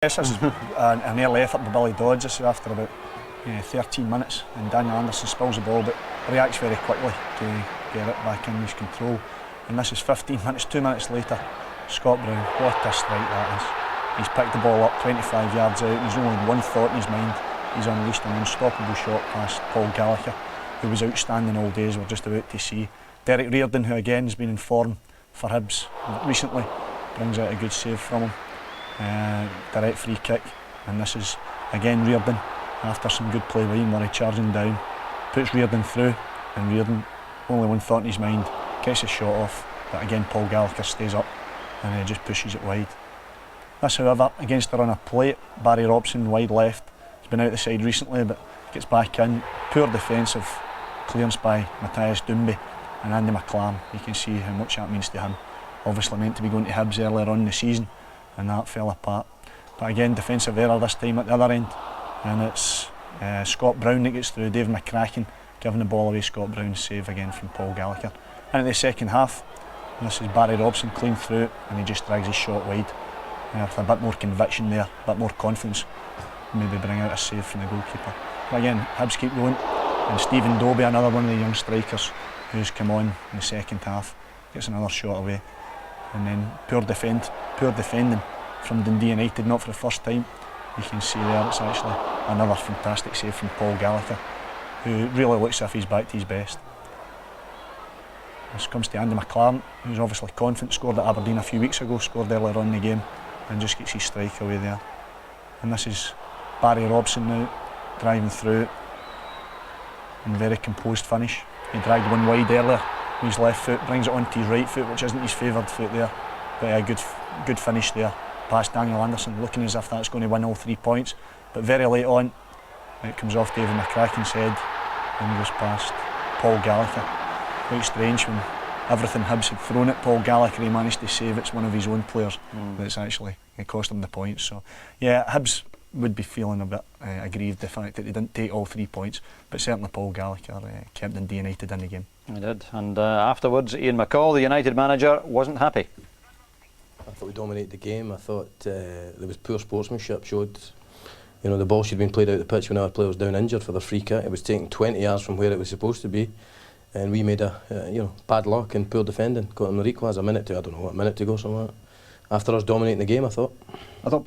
This is an early effort by Billy Dodds. This is after about 13 minutes, and Daniel Anderson spills the ball but reacts very quickly to get it back in his control. And this is 15 minutes, 2 minutes later. Scott Brown, what a strike that is. He's picked the ball up 25 yards out, and there's only one thought in his mind. He's unleashed an unstoppable shot past Paul Gallagher, who was outstanding all day, as we're just about to see. Derek Reardon, who again has been in form for Hibs recently, brings out a good save from him. Direct free kick, and this is again Reardon after some good play by Ian Murray charging down, puts Reardon through, and Reardon, only one thought in his mind, gets his shot off, but again Paul Gallagher stays up and just pushes it wide. This, however, against the run of play, Barry Robson wide left, he's been out the side recently but gets back in. Poor defensive clearance by Matthias Doumbé and Andy McClam. You can see how much that means to him. Obviously meant to be going to Hibs earlier on in the season, and that fell apart. But again, defensive error this time at the other end, and it's Scott Brown that gets through. Dave McCracken giving the ball away. Scott Brown save again from Paul Gallagher. And in the second half, this is Barry Robson clean through, and he just drags his shot wide. With a bit more conviction there, a bit more confidence, maybe bring out a save from the goalkeeper. But again, Hibs keep going, and Stephen Dobie, another one of the young strikers who's come on in the second half, gets another shot away. And then poor defending from Dundee United, not for the first time. You can see there it's actually another fantastic save from Paul Gallagher, who really looks as if he's back to his best. This comes to Andy McClam, who's obviously confident, scored at Aberdeen a few weeks ago, scored earlier on in the game, and just gets his strike away there. And this is Barry Robson now, driving through, and very composed finish. He dragged one wide earlier with his left foot, brings it onto his right foot, which isn't his favoured foot there. But a good finish there, past Daniel Anderson, looking as if that's going to win all 3 points. But very late on, it comes off David McCracken's head and goes past Paul Gallagher. Quite strange, when everything Hibs had thrown at Paul Gallagher, he managed to save. It's one of his own players that's actually cost him the points. So yeah, Hibs would be feeling a bit aggrieved the fact that they didn't take all 3 points, but certainly Paul Gallagher kept Dundee United in the game. He did, and afterwards Ian McCall, the United manager, wasn't happy. I thought we dominated the game. I thought there was poor sportsmanship. Showed, the ball should have been played out the pitch when our player was down injured for the free kick. It was taken 20 yards from where it was supposed to be, and we made bad luck and poor defending. Got him the equaliser a minute to go, something like that. After us dominating the game, I thought.